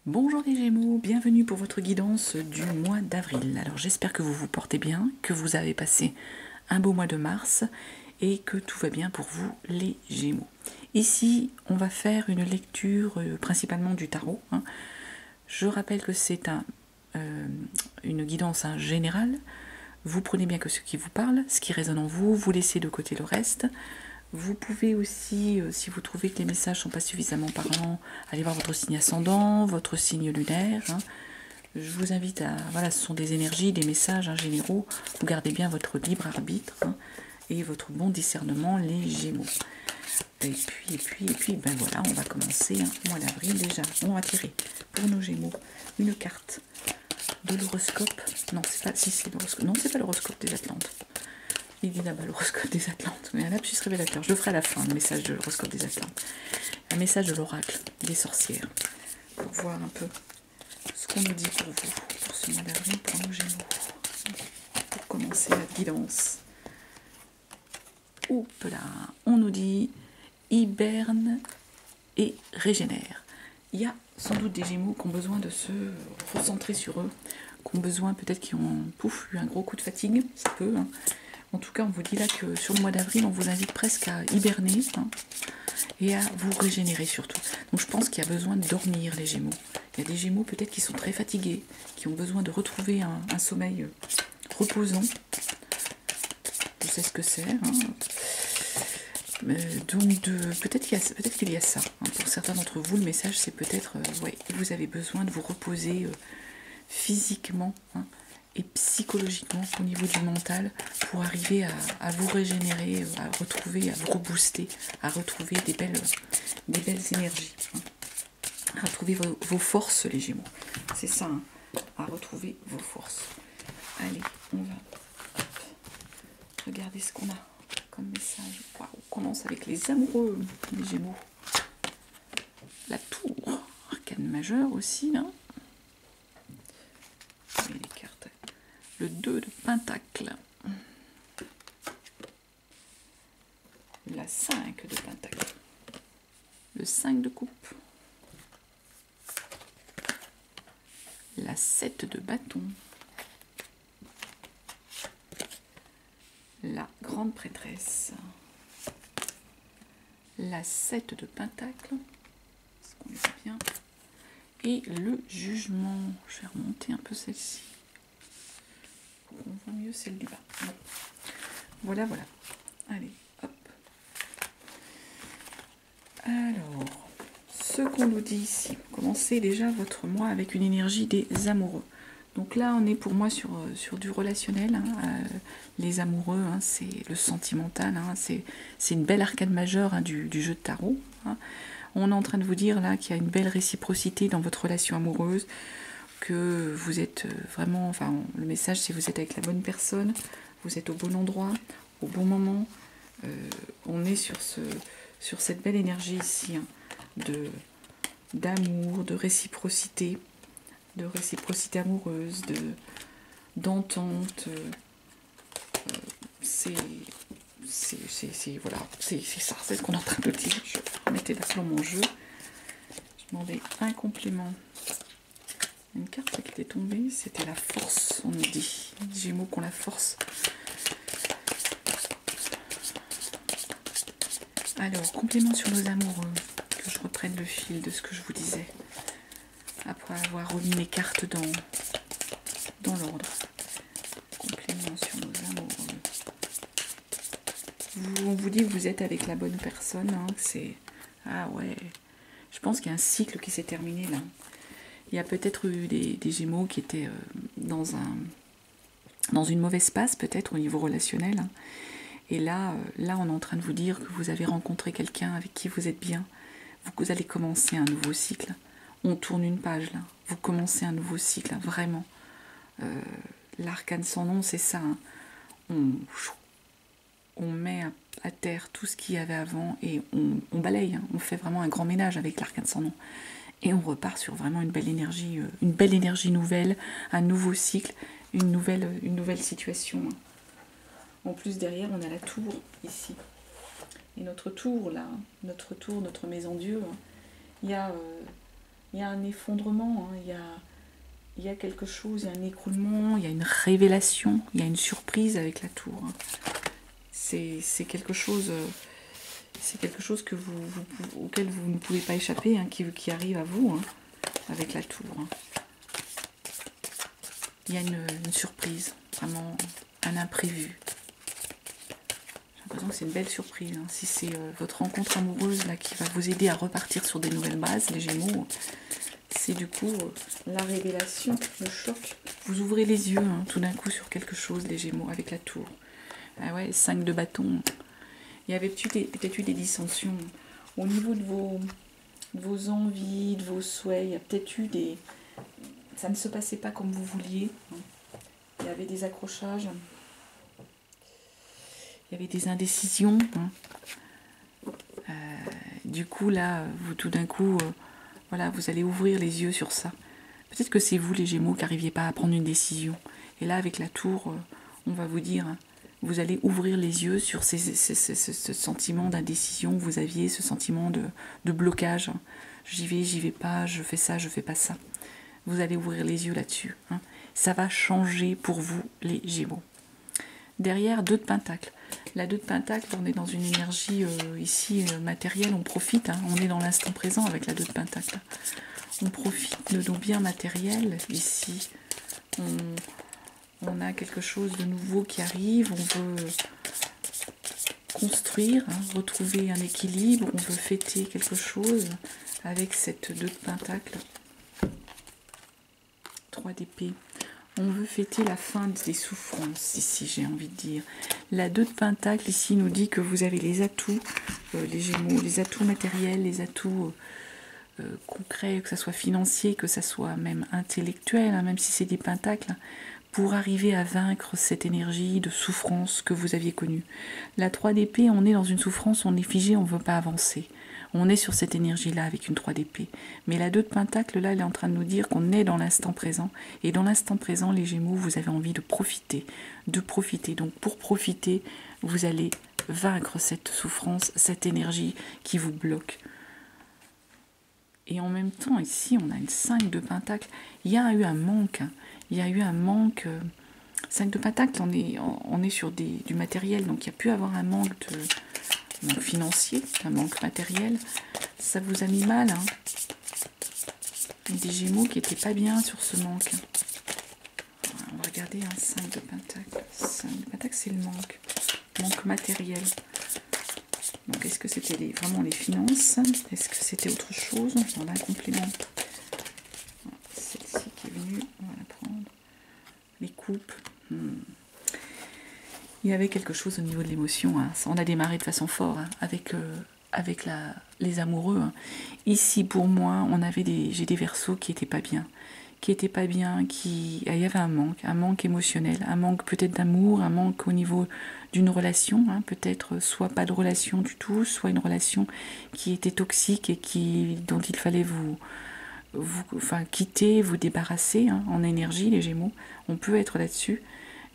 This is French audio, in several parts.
Bonjour les Gémeaux, bienvenue pour votre guidance du mois d'avril. Alors j'espère que vous vous portez bien, que vous avez passé un beau mois de mars et que tout va bien pour vous les Gémeaux. Ici, on va faire une lecture principalement du tarot. Je rappelle que c'est une guidance générale. Vous prenez bien que ce qui vous parle, ce qui résonne en vous, vous laissez de côté le reste. Vous pouvez aussi, si vous trouvez que les messages ne sont pas suffisamment parlants, aller voir votre signe ascendant, votre signe lunaire. Je vous invite à... Voilà, ce sont des énergies, des messages généraux. Vous gardez bien votre libre arbitre et votre bon discernement, les Gémeaux. Et puis, ben voilà, on va commencer au mois d'avril déjà. On va tirer pour nos Gémeaux une carte de l'horoscope. Non, c'est pas... Si, c'est l'horoscope. Non, c'est pas l'horoscope des Atlantes. Il dit là-bas l'horoscope des Atlantes, mais un lapsus révélateur. Je le ferai à la fin, le message de l'horoscope des Atlantes. Un message de l'oracle des sorcières. Pour voir un peu ce qu'on nous dit pour vous, pour ce mois d'avril, pour nos Gémeaux. Pour commencer la guidance. Oups là, on nous dit hiberne et régénère. Il y a sans doute des Gémeaux qui ont besoin de se recentrer sur eux, qui ont besoin peut-être qui ont eu un gros coup de fatigue, ça peut. En tout cas, on vous dit là que sur le mois d'avril, on vous invite presque à hiberner et à vous régénérer surtout. Donc je pense qu'il y a besoin de dormir les Gémeaux. Il y a des Gémeaux peut-être qui sont très fatigués, qui ont besoin de retrouver un sommeil reposant. Je sais ce que c'est. Donc peut-être qu'il y a ça. Pour certains d'entre vous, le message c'est peut-être vous avez besoin de vous reposer physiquement et psychologiquement au niveau du mental pour arriver à vous régénérer, à retrouver, à vous rebooster, à retrouver des belles énergies, à retrouver vos forces les Gémeaux. C'est ça, à retrouver vos forces. Allez, on va regarder ce qu'on a comme message. Waouh, on commence avec les amoureux, les Gémeaux. La tour, arcane majeure aussi, là. Et les cartes. Le 2 de pentacle. La 5 de pentacle. Le 5 de coupe. La 7 de bâton. La grande prêtresse. La 7 de pentacle. Est-ce qu'on les a bien? Et le jugement. Je vais remonter un peu celle-ci. On voit mieux celle du bas. Bon. Voilà. Allez, hop. Alors, ce qu'on nous dit ici. Commencez déjà votre mois avec une énergie des amoureux. Donc là, on est pour moi sur du relationnel. Les amoureux, c'est le sentimental. C'est une belle arcane majeure du jeu de tarot. On est en train de vous dire là qu'il y a une belle réciprocité dans votre relation amoureuse, que vous êtes vraiment, le message c'est que vous êtes avec la bonne personne, vous êtes au bon endroit, au bon moment. On est sur cette belle énergie ici d'amour, de réciprocité amoureuse, d'entente. Voilà, c'est ça, c'est ce qu'on est en train de dire. Je remettais là mon jeu. Je demandais un complément. Une carte qui était tombée, c'était la force, on nous dit. Les Gémeaux qui ont la force. Alors, complément sur nos amoureux, que je reprenne le fil de ce que je vous disais. Après avoir remis mes cartes dans l'ordre. Complément sur nos amoureux. On vous dit que vous êtes avec la bonne personne. C'est... Ah ouais. Je pense qu'il y a un cycle qui s'est terminé là. Il y a peut-être eu des Gémeaux qui étaient dans une mauvaise passe, peut-être au niveau relationnel. Et là, on est en train de vous dire que vous avez rencontré quelqu'un avec qui vous êtes bien. Vous allez commencer un nouveau cycle. On tourne une page là. Vous commencez un nouveau cycle, vraiment. L'arcane sans nom, c'est ça. On met à terre tout ce qu'il y avait avant et on balaye. On fait vraiment un grand ménage avec l'arcane sans nom. Et on repart sur vraiment une belle énergie nouvelle, un nouveau cycle, une nouvelle situation. En plus, derrière, on a la tour, ici. Et notre tour, là, notre maison Dieu, il y a il y a un effondrement, hein, il y a quelque chose, il y a un écroulement, il y a une révélation, il y a une surprise avec la tour. Hein. C'est quelque chose que auquel vous ne pouvez pas échapper, hein, qui arrive à vous, hein, avec la tour. Hein. Il y a une surprise, vraiment un imprévu. J'ai l'impression que c'est une belle surprise. Hein. Si c'est votre rencontre amoureuse là, qui va vous aider à repartir sur des nouvelles bases, les Gémeaux, c'est du coup la révélation, le choc. Vous ouvrez les yeux, hein, tout d'un coup sur quelque chose, les Gémeaux, avec la tour. Ah ouais, 5 de bâton. Il y avait peut-être eu des dissensions au niveau de vos envies, de vos souhaits. Il y a peut-être eu des... Ça ne se passait pas comme vous vouliez. Il y avait des accrochages. Il y avait des indécisions. Du coup, là, vous tout d'un coup, voilà, vous allez ouvrir les yeux sur ça. Peut-être que c'est vous, les Gémeaux, qui n'arriviez pas à prendre une décision. Et là, avec la tour, on va vous dire... Vous allez ouvrir les yeux sur ce sentiment d'indécision que vous aviez, ce sentiment de blocage. J'y vais pas, je fais ça, je fais pas ça. Vous allez ouvrir les yeux là-dessus. Hein. Ça va changer pour vous, les Gémeaux. Derrière, 2 de Pentacles. La 2 de Pentacles, on est dans une énergie ici matérielle, on profite. Hein. On est dans l'instant présent avec la 2 de Pentacles. On profite de nos biens matériels ici. On a quelque chose de nouveau qui arrive, on veut construire, hein, retrouver un équilibre, on veut fêter quelque chose avec cette 2 de Pentacle, 3 d'épée. On veut fêter la fin des souffrances, ici, j'ai envie de dire. La 2 de Pentacle, ici, nous dit que vous avez les atouts, les Gémeaux, les atouts matériels, les atouts concrets, que ce soit financier, que ce soit même intellectuel, hein, même si c'est des pentacles, hein, pour arriver à vaincre cette énergie de souffrance que vous aviez connue. La 3 d'épée, on est dans une souffrance, on est figé, on ne veut pas avancer. On est sur cette énergie-là avec une 3 d'épée. Mais la 2 de Pentacle, là, elle est en train de nous dire qu'on est dans l'instant présent. Et dans l'instant présent, les Gémeaux, vous avez envie de profiter. Donc pour profiter, vous allez vaincre cette souffrance, cette énergie qui vous bloque. Et en même temps, ici, on a une 5 de Pentacle. Il y a eu un manque. Hein. Il y a eu un manque. 5 de Pentacle, on est sur du matériel. Donc il y a pu avoir un manque financier, un manque matériel. Ça vous a mis mal. Hein. Des Gémeaux qui n'étaient pas bien sur ce manque. On va regarder un 5 de Pentacle. 5 de Pentacle, c'est le manque. Manque matériel. Donc, est-ce que c'était vraiment les finances? Est-ce que c'était autre chose? On a un complément. Celle-ci qui est venue, on va la prendre. Les coupes. Il y avait quelque chose au niveau de l'émotion. Hein. On a démarré de façon forte hein, avec les amoureux. Hein. Ici, pour moi, j'ai des Verseaux qui n'étaient pas bien. Il y avait un manque émotionnel, un manque peut-être d'amour, un manque au niveau d'une relation, hein, peut-être soit pas de relation du tout, soit une relation qui était toxique et dont il fallait vous quitter, vous débarrasser hein, en énergie, les Gémeaux. On peut être là-dessus.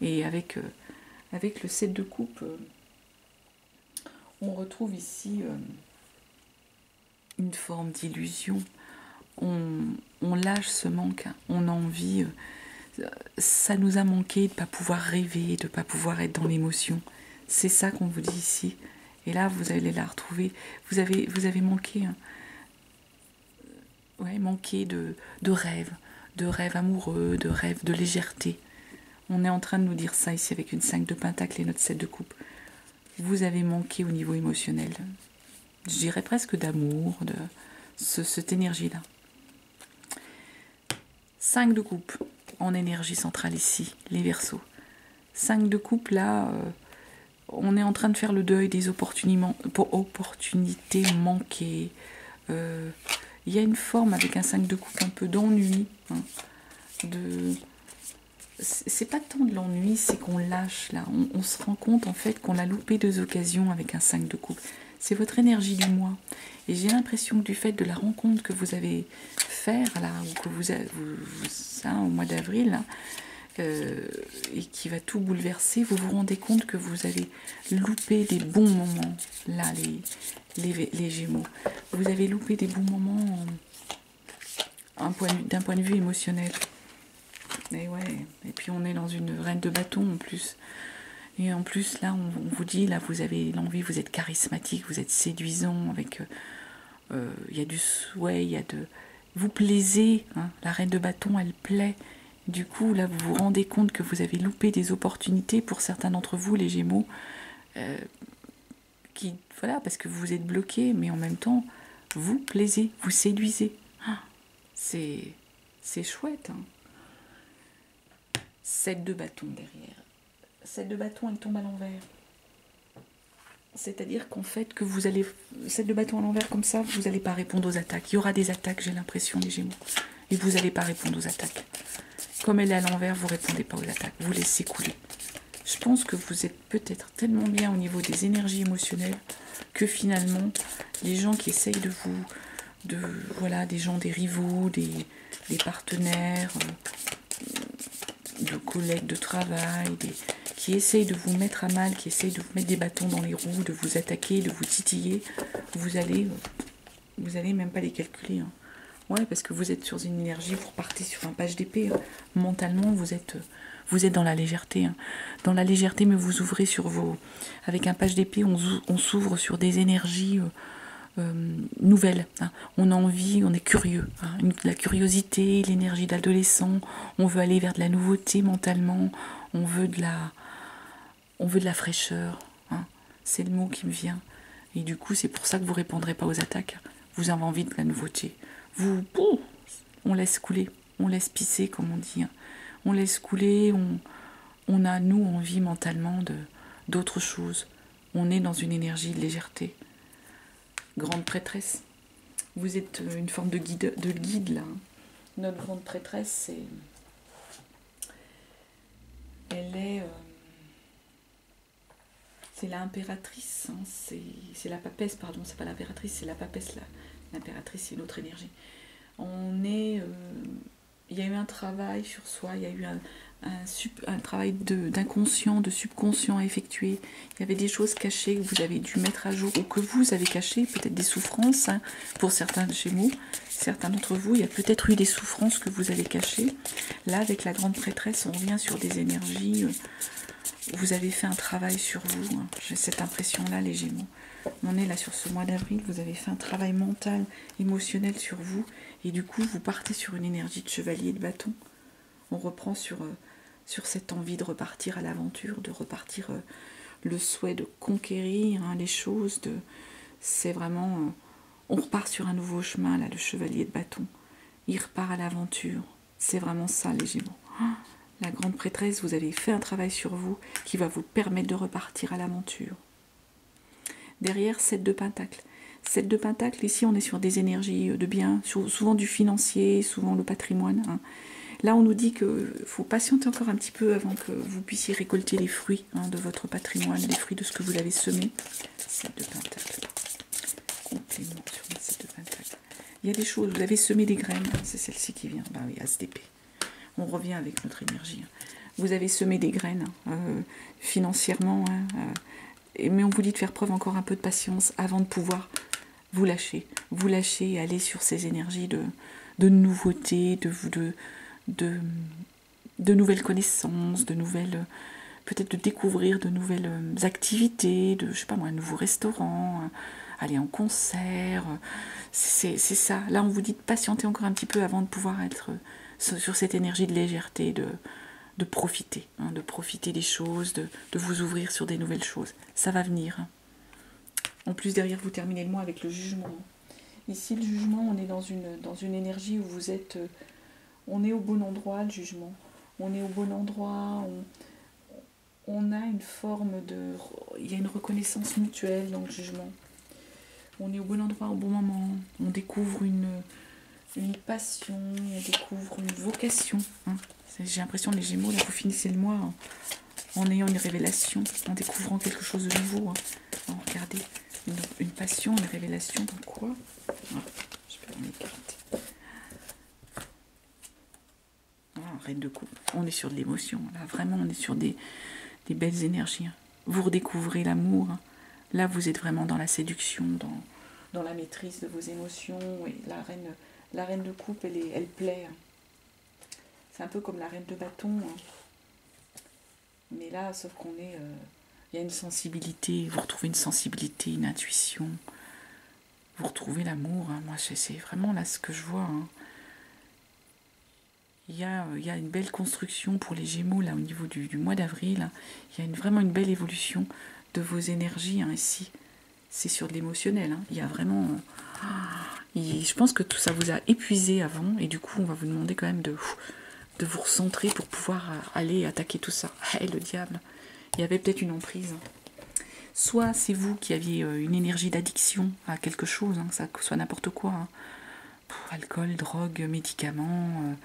Et avec le 7 de coupe, on retrouve ici une forme d'illusion. On lâche ce manque, hein. On a envie, ça nous a manqué de ne pas pouvoir rêver, de ne pas pouvoir être dans l'émotion. C'est ça qu'on vous dit ici. Et là, vous allez la retrouver. Vous avez manqué, hein. Ouais, manqué de rêves amoureux, de rêves de légèreté. On est en train de nous dire ça ici avec une 5 de Pentacle et notre 7 de coupe. Vous avez manqué au niveau émotionnel. Je dirais presque d'amour, de cette énergie-là. 5 de coupe en énergie centrale ici, les Verseaux. 5 de coupe, là, on est en train de faire le deuil des opportunités manquées. Il y a une forme avec un 5 de coupe un peu d'ennui. Hein, c'est pas tant de l'ennui, c'est qu'on lâche là. On se rend compte en fait qu'on a loupé 2 occasions avec un 5 de coupe. C'est votre énergie du mois. Et j'ai l'impression que du fait de la rencontre que vous avez faite là, ou que vous au mois d'avril, et qui va tout bouleverser, vous vous rendez compte que vous avez loupé des bons moments, là, les Gémeaux. Vous avez loupé des bons moments d'un point de vue émotionnel. Et ouais, et puis on est dans une reine de bâton en plus. Et en plus, là, on vous dit, là, vous avez l'envie, vous êtes charismatique, vous êtes séduisant, avec... Il y a du souhait, il y a de... Vous plaisez, hein, la reine de bâton, elle plaît. Du coup, là, vous vous rendez compte que vous avez loupé des opportunités pour certains d'entre vous, les Gémeaux, voilà, parce que vous êtes bloqués, mais en même temps, vous plaisez, vous séduisez. Ah, c'est chouette, hein. 7 de bâton derrière. 7 de bâton, elle tombe à l'envers. C'est-à-dire qu'en fait, que vous allez... 7 de bâton à l'envers comme ça, vous n'allez pas répondre aux attaques. Il y aura des attaques, j'ai l'impression, les Gémeaux. Et vous n'allez pas répondre aux attaques. Comme elle est à l'envers, vous ne répondez pas aux attaques. Vous laissez couler. Je pense que vous êtes peut-être tellement bien au niveau des énergies émotionnelles que finalement, les gens qui essayent de vous... voilà, des gens, des rivaux, des partenaires... de collègues de travail, qui essayent de vous mettre à mal, qui essayent de vous mettre des bâtons dans les roues, de vous attaquer, de vous titiller, vous allez même pas les calculer. Hein. Ouais, parce que vous êtes sur une énergie, vous repartez sur un page d'épée. Hein. Mentalement, vous êtes dans la légèreté. Hein. Dans la légèreté, mais vous ouvrez sur vos... Avec un page d'épée, on s'ouvre sur des énergies... nouvelle. Hein. On a envie, on est curieux. Hein. La curiosité, l'énergie d'adolescent, on veut aller vers de la nouveauté mentalement, on veut de la fraîcheur. Hein. C'est le mot qui me vient. Et du coup, c'est pour ça que vous ne répondrez pas aux attaques. Vous avez envie de la nouveauté. On laisse couler, on laisse pisser, comme on dit. Hein. On laisse couler, on a, nous, envie mentalement d'autre chose. On est dans une énergie de légèreté. Grande prêtresse. Vous êtes une forme de guide là. Notre grande prêtresse, c'est l'impératrice. Hein. C'est la papesse, pardon, c'est pas l'impératrice, c'est la papesse. L'impératrice, c'est une autre énergie. Il y a eu un travail sur soi, il y a eu un travail d'inconscient, de subconscient à effectuer. Il y avait des choses cachées que vous avez dû mettre à jour ou que vous avez cachées, peut-être des souffrances. Hein, pour certains Gémeaux, certains d'entre vous, il y a peut-être eu des souffrances que vous avez cachées. Là, avec la grande prêtresse, on revient sur des énergies. Vous avez fait un travail sur vous. Hein. J'ai cette impression-là, les Gémeaux. On est là sur ce mois d'avril, vous avez fait un travail mental, émotionnel sur vous, et du coup, vous partez sur une énergie de chevalier de bâton. On reprend sur cette envie de repartir à l'aventure, de repartir le souhait de conquérir hein, les choses. C'est vraiment... on repart sur un nouveau chemin, là, le chevalier de bâton. Il repart à l'aventure. C'est vraiment ça, les Gémeaux. La grande prêtresse, vous avez fait un travail sur vous qui va vous permettre de repartir à l'aventure. Derrière, 7 de Pentacle. 7 de Pentacle, ici, on est sur des énergies de bien, souvent du financier, souvent le patrimoine. Hein. Là, on nous dit qu'il faut patienter encore un petit peu avant que vous puissiez récolter les fruits hein, de votre patrimoine, les fruits de ce que vous avez semé. 7 de Pentacle. Complément sur le 7 de Pentacle. Il y a des choses, vous avez semé des graines, c'est celle-ci qui vient. Bah oui, As d'épée. On revient avec notre énergie. Vous avez semé des graines financièrement, mais on vous dit de faire preuve encore un peu de patience avant de pouvoir vous lâcher et aller sur ces énergies de nouveauté, de nouvelles connaissances, peut-être de découvrir de nouvelles activités, je sais pas moi, un nouveau restaurant, aller en concert. C'est ça. Là, on vous dit de patienter encore un petit peu avant de pouvoir être sur cette énergie de légèreté, de profiter, hein, de profiter des choses, de vous ouvrir sur des nouvelles choses. Ça va venir. Hein. En plus, derrière, vous terminez le mois avec le jugement. Ici, le jugement, on est dans une énergie où vous êtes... on est au bon endroit, le jugement. On est au bon endroit, on a une forme de... Il y a une reconnaissance mutuelle dans le jugement. On est au bon endroit, au bon moment. On découvre une passion, on découvre une vocation. Hein. J'ai l'impression, les Gémeaux, là, vous finissez le mois en ayant une révélation, en découvrant quelque chose de nouveau. Hein. Regardez, une passion, une révélation, dans quoi je peux remettre les cartes. Reine de coupe. On est sur de l'émotion. Là, vraiment, on est sur des belles énergies. Hein. Vous redécouvrez l'amour. Hein. Là, vous êtes vraiment dans la séduction, dans la maîtrise de vos émotions. Et La reine de coupe, elle plaît. C'est un peu comme la reine de bâton. Mais là, sauf qu'on est... il y a une sensibilité. Vous retrouvez une sensibilité, une intuition. Vous retrouvez l'amour. Moi, c'est vraiment là ce que je vois. Il y a une belle construction pour les Gémeaux, là, au niveau du mois d'avril. Il y a vraiment une belle évolution de vos énergies, ici. C'est sur de l'émotionnel. Il y a vraiment... je pense que tout ça vous a épuisé avant. Et du coup, on va vous demander quand même de vous recentrer pour pouvoir aller attaquer tout ça. Le diable. Il y avait peut-être une emprise. Soit c'est vous qui aviez une énergie d'addiction à quelque chose, ça soit n'importe quoi. Alcool, drogue, médicaments...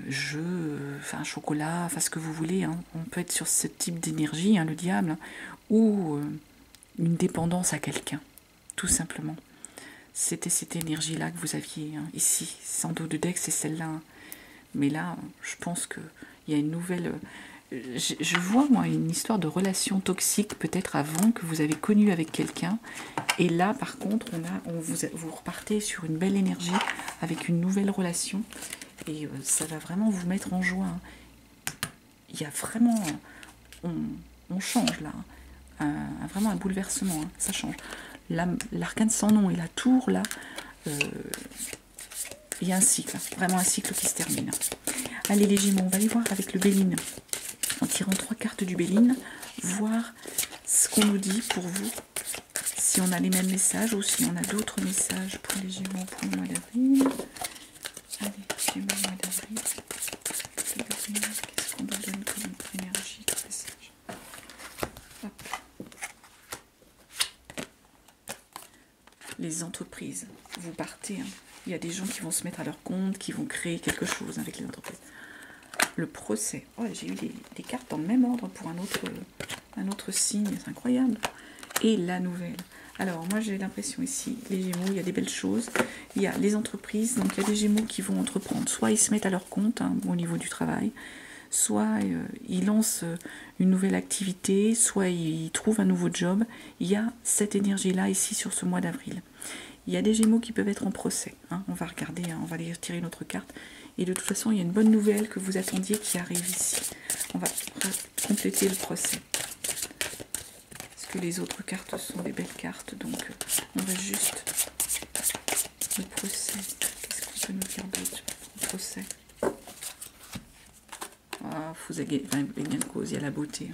jeux, chocolat, enfin ce que vous voulez. On peut être sur ce type d'énergie, le diable, ou une dépendance à quelqu'un, tout simplement. C'était cette énergie-là que vous aviez ici. Sans dos de deck, c'est celle-là. Mais là, je pense qu'il y a une nouvelle... Je vois, moi, une histoire de relation toxique, peut-être avant, que vous avez connue avec quelqu'un. Et là, par contre, vous repartez sur une belle énergie, avec une nouvelle relation. Et ça va vraiment vous mettre en joie. Il y a vraiment... On change là. Vraiment un bouleversement. Ça change. L'arcane sans nom et la tour, là, il y a un cycle. Vraiment un cycle qui se termine. Allez les Gémeaux, on va aller voir avec le Béline. En tirant 3 cartes du Béline, voir ce qu'on nous dit pour vous. Si on a les mêmes messages ou si on a d'autres messages pour les Gémeaux pour le mois d'avril. Allez, Gémeaux, mois d'avril. Qu'est-ce qu'on nous donne comme énergie, comme message? Hop. Les entreprises, vous partez. Il y a des gens qui vont se mettre à leur compte, qui vont créer quelque chose avec les entreprises. Le procès. Oh, j'ai eu des cartes dans le même ordre pour un autre signe. C'est incroyable. Et la nouvelle. Alors, moi, j'ai l'impression ici, les Gémeaux, il y a des belles choses. Il y a les entreprises, donc il y a des Gémeaux qui vont entreprendre. Soit ils se mettent à leur compte au niveau du travail, soit ils lancent une nouvelle activité, soit ils trouvent un nouveau job. Il y a cette énergie-là ici sur ce mois d'avril. Il y a des Gémeaux qui peuvent être en procès. On va regarder, on va aller tirer une autre carte. Et de toute façon, il y a une bonne nouvelle que vous attendiez qui arrive ici. On va compléter le procès. Parce que les autres cartes sont des belles cartes. Donc, on va juste... Le procès. Qu'est-ce qu'on peut nous dire d'autre? Le procès. Vous avez gain de cause, il y a la beauté.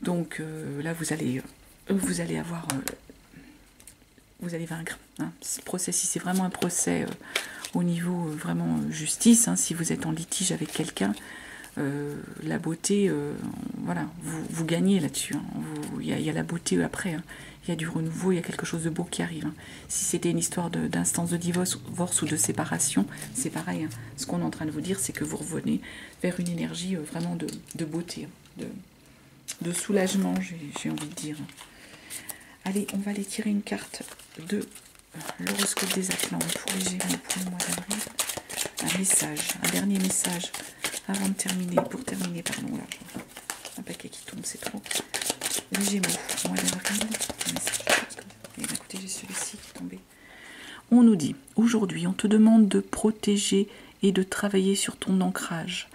Donc, là, vous allez avoir... vous allez vaincre. Ce procès, si c'est vraiment un procès... au niveau vraiment justice, si vous êtes en litige avec quelqu'un, la beauté, voilà, vous gagnez là-dessus. Il y a la beauté après. Il y a du renouveau, il y a quelque chose de beau qui arrive. Si c'était une histoire d'instance de divorce ou de séparation, c'est pareil. Ce qu'on est en train de vous dire, c'est que vous revenez vers une énergie vraiment de beauté, de soulagement, j'ai envie de dire. Allez, on va aller tirer une carte de... l'horoscope des Atlantes pour les Gémeaux pour le mois d'avril. Un message, un dernier message avant de terminer. Pour terminer, pardon, là, un paquet qui tombe, c'est trop. Les Gémeaux, mois d'avril. Un message. Et bien, écoutez, j'ai celui-ci qui est tombé. On nous dit, aujourd'hui, on te demande de protéger et de travailler sur ton ancrage.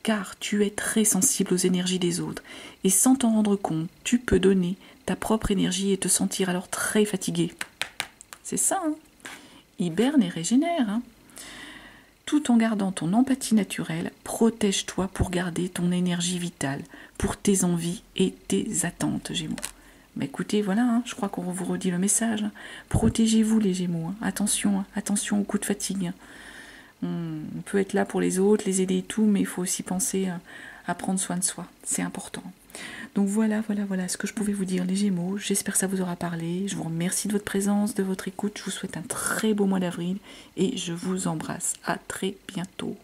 Car tu es très sensible aux énergies des autres. Et sans t'en rendre compte, tu peux donner ta propre énergie et te sentir alors très fatigué. C'est ça, hiberne et régénère. Tout en gardant ton empathie naturelle, protège-toi pour garder ton énergie vitale, pour tes envies et tes attentes, Gémeaux. Mais écoutez, voilà, je crois qu'on vous redit le message. Protégez-vous, les Gémeaux. Attention, attention aux coups de fatigue. On peut être là pour les autres, les aider et tout, mais il faut aussi penser à prendre soin de soi. C'est important. Donc voilà ce que je pouvais vous dire, les Gémeaux. J'espère que ça vous aura parlé. Je vous remercie de votre présence, de votre écoute. Je vous souhaite un très beau mois d'avril et je vous embrasse. À très bientôt.